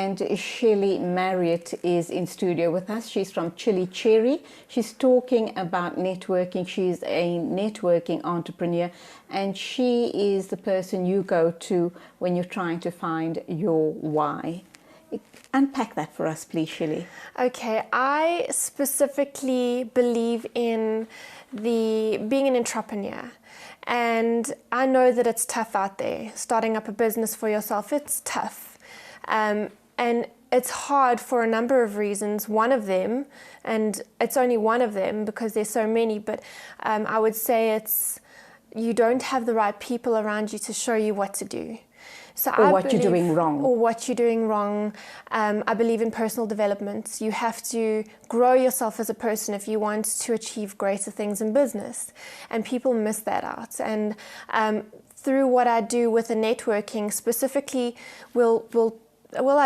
and Shelly Marriott is in studio with us. She's from Chili Cherry. She's talking about networking. She's a networking entrepreneur, and she is the person you go to when you're trying to find your why. Unpack that for us, please, Shelly. Okay, I specifically believe in being an entrepreneur. And I know that it's tough out there. Starting up a business for yourself, it's tough. And it's hard for a number of reasons. One of them, and it's only one of them because there's so many, but I would say it's you don't have the right people around you to show you what to do. So or what you're doing wrong. Or what you're doing wrong. I believe in personal development. You have to grow yourself as a person if you want to achieve greater things in business. And people miss that out. And through what I do with the networking, specifically, we'll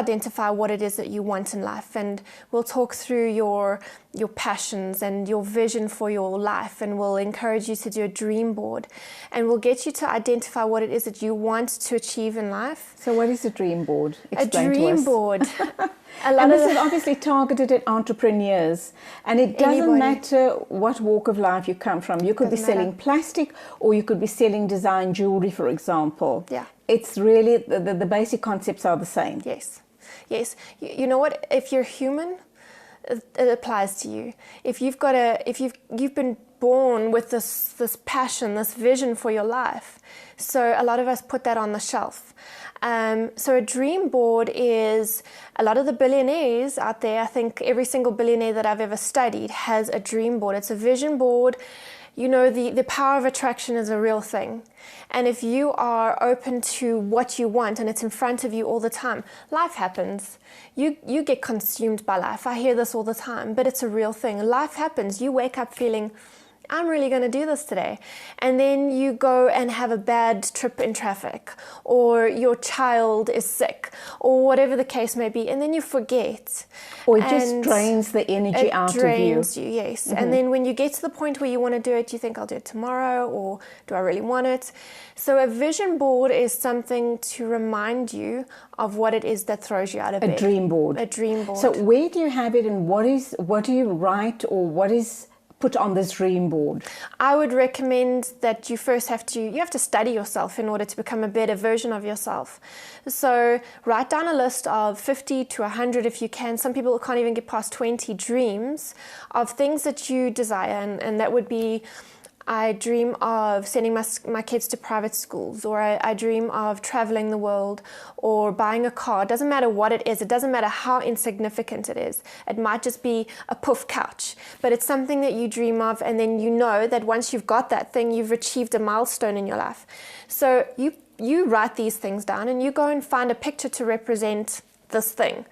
identify what it is that you want in life, and we'll talk through your passions and your vision for your life, and we'll encourage you to do a dream board, and we'll get you to identify what it is that you want to achieve in life. So what is a dream board? Explain a dream to us. board. And this is obviously targeted at entrepreneurs, and it doesn't matter what walk of life you come from. You could be selling plastic, or you could be selling design jewelry, for example. Yeah. It's really, the basic concepts are the same. Yes. Yes. You know what? If you're human, it applies to you. If you've been born with this passion, this vision for your life. So a lot of us put that on the shelf. So a dream board is, a lot of the billionaires out there, I think every single billionaire that I've ever studied has a dream board. It's a vision board. You know, the power of attraction is a real thing. And if you are open to what you want and it's in front of you all the time, life happens. You get consumed by life. I hear this all the time, but it's a real thing. Life happens. You wake up feeling, I'm really going to do this today. And then you go and have a bad trip in traffic, or your child is sick, or whatever the case may be, and then you forget. Or it just drains the energy out of you. It drains you, yes. Mm-hmm. And then when you get to the point where you want to do it, you think, I'll do it tomorrow, or do I really want it? So a vision board is something to remind you of what it is that throws you out of bed. A dream board. A dream board. So where do you have it, and what do you write, or what is put on this dream board? I would recommend that you first have to study yourself in order to become a better version of yourself. So write down a list of 50 to 100 if you can. Some people can't even get past 20 dreams of things that you desire, and that would be, I dream of sending my kids to private schools, or I dream of traveling the world, or buying a car. It doesn't matter what it is. It doesn't matter how insignificant it is. It might just be a puff couch, but it's something that you dream of, and then you know that once you've got that thing, you've achieved a milestone in your life. So you write these things down, and you go and find a picture to represent this thing,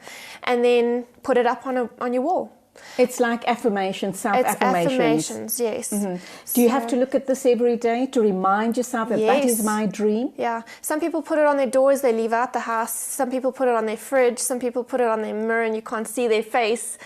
and then put it up on your wall. It's like affirmations, self-affirmations. It's affirmations, yes. Mm-hmm. Do you have to look at this every day to remind yourself that that is my dream? Yeah. Some people put it on their doors, they leave out the house. Some people put it on their fridge. Some people put it on their mirror and you can't see their face.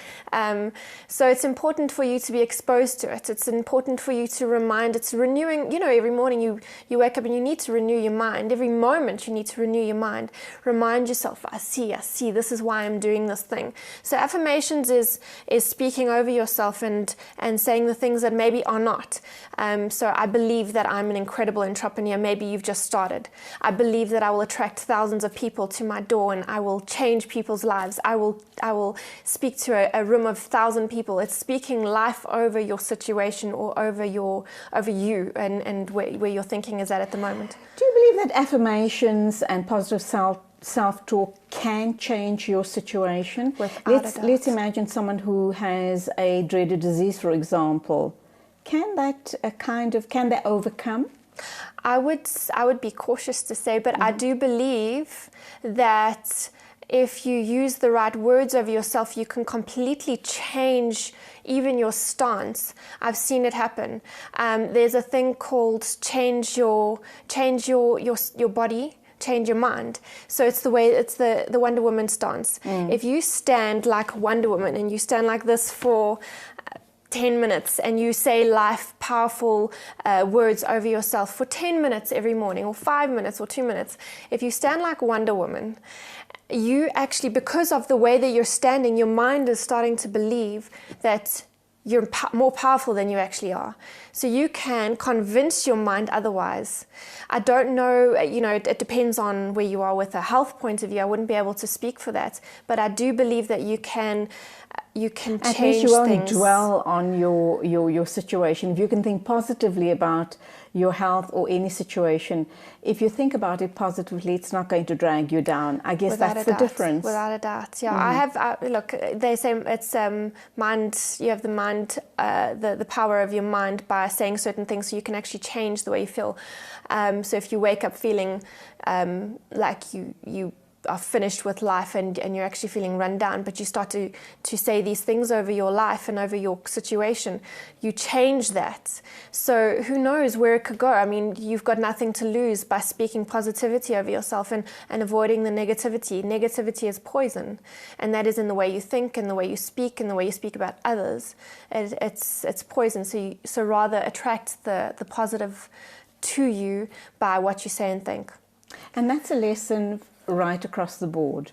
So it's important for you to be exposed to it. It's important for you to remind. It's renewing. You know, every morning you wake up and you need to renew your mind. Every moment you need to renew your mind. Remind yourself, I see, this is why I'm doing this thing. So affirmations is speaking over yourself and saying the things that maybe are not. So I believe that I'm an incredible entrepreneur. Maybe you've just started. I believe that I will attract thousands of people to my door, and I will change people's lives. I will speak to a room of 1,000 people. It's speaking life over your situation, or over you and where your thinking is at the moment. Do you believe that affirmations and positive self-talk can change your situation? Let's imagine someone who has a dreaded disease, for example. Can they overcome? I would be cautious to say, but I do believe that if you use the right words over yourself, you can completely change even your stance. I've seen it happen. There's a thing called change your body, change your mind. So it's the Wonder Woman stance. If you stand like Wonder Woman and you stand like this for 10 minutes and you say powerful words over yourself for 10 minutes every morning, or 5 minutes or 2 minutes, if you stand like Wonder Woman, you actually, because of the way that you're standing, your mind is starting to believe that you're more powerful than you actually are. So you can convince your mind otherwise. I don't know, it depends on where you are with a health point of view. I wouldn't be able to speak for that, but I do believe that you can change at least you won't things. dwell on your situation. If you can think positively about your health or any situation, if you think about it positively, it's not going to drag you down. I guess Without that's a the doubt. difference. Without a doubt, yeah. Look, they say it's mind. You have the mind, the power of your mind by saying certain things, so you can actually change the way you feel. So if you wake up feeling like you are finished with life and you're actually feeling run down, but you start to say these things over your life and over your situation, you change that. So who knows where it could go? I mean, you've got nothing to lose by speaking positivity over yourself and avoiding the negativity. Negativity is poison, and that is in the way you think and the way you speak and the way you speak about others. It's poison. So rather attract the positive to you by what you say and think. And that's a lesson right across the board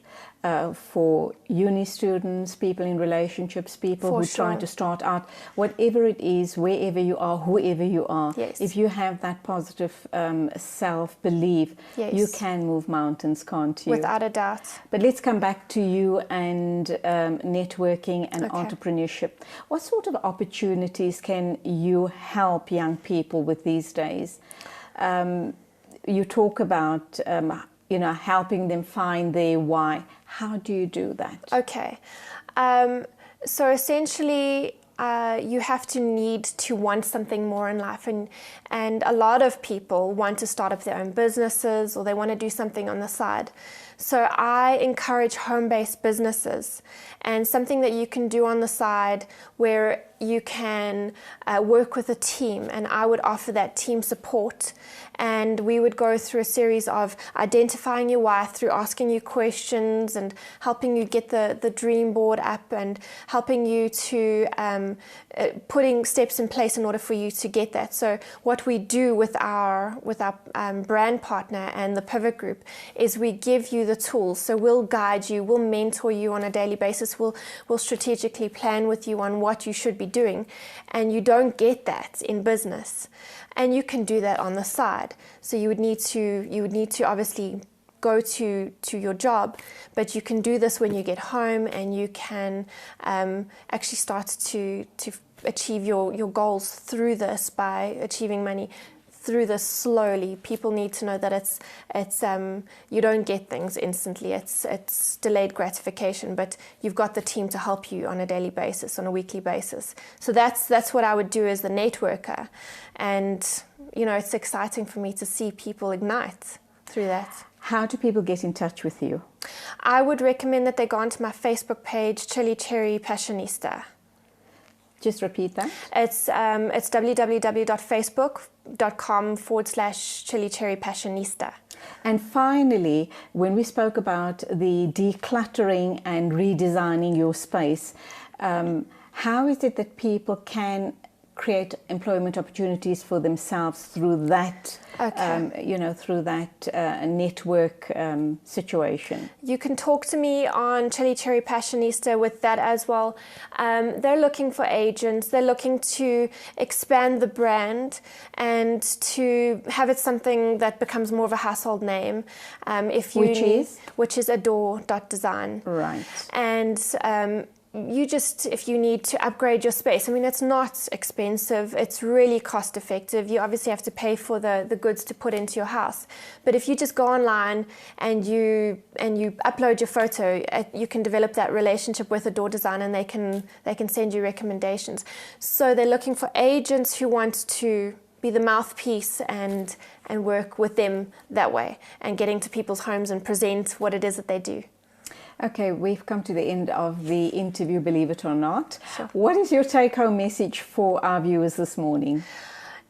for uni students, people in relationships, people who are trying to start out, whatever it is, wherever you are, whoever you are. Yes. If you have that positive self-belief, Yes. you can move mountains, can't you? Without a doubt. But let's come back to you and networking and entrepreneurship. What sort of opportunities can you help young people with these days? You talk about helping them find their why. How do you do that? Okay. So essentially, you have to need to want something more in life. And a lot of people want to start up their own businesses, or they want to do something on the side. So I encourage home-based businesses, and something that you can do on the side where you can work with a team, and I would offer that team support. And we would go through a series of identifying your why through asking you questions and helping you get the dream board up and helping you to putting steps in place in order for you to get that. So what we do with our brand partner and the Pivot Group is we give you the tools. So we'll guide you, we'll mentor you on a daily basis, we'll strategically plan with you on what you should be doing, and you don't get that in business. And you can do that on the side. So you would need to obviously go to your job, but you can do this when you get home, and you can actually start to achieve your goals through this by achieving money through this slowly. People need to know that it's you don't get things instantly. It's delayed gratification, but you've got the team to help you on a daily basis, on a weekly basis. So that's what I would do as the networker, and it's exciting for me to see people ignite through that. How do people get in touch with you? I would recommend that they go onto my Facebook page, Shelly Cherry Passionista. Just repeat that. It's www.facebook.com/Shelly Cherry Passionista. And finally, when we spoke about the decluttering and redesigning your space, how is it that people can create employment opportunities for themselves through that, through that network situation? You can talk to me on Shelly Cherry Passionista with that as well. They're looking for agents. They're looking to expand the brand and to have it something that becomes more of a household name. Which is adore.design. Right. And if you need to upgrade your space, I mean, it's not expensive, it's really cost effective. You obviously have to pay for the goods to put into your house. But if you just go online and you upload your photo, you can develop that relationship with a door designer, and they can send you recommendations. So they're looking for agents who want to be the mouthpiece and work with them that way, and getting to people's homes and present what it is that they do. Okay, we've come to the end of the interview, believe it or not. Sure. What is your take-home message for our viewers this morning?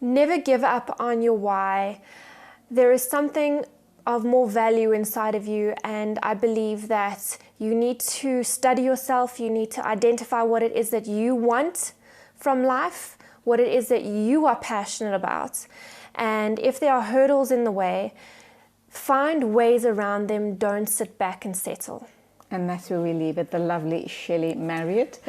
Never give up on your why. There is something of more value inside of you, and I believe that you need to study yourself. You need to identify what it is that you want from life, what it is that you are passionate about. And if there are hurdles in the way, find ways around them. Don't sit back and settle. And that's where we leave it. The lovely Shelly Marriott. Thank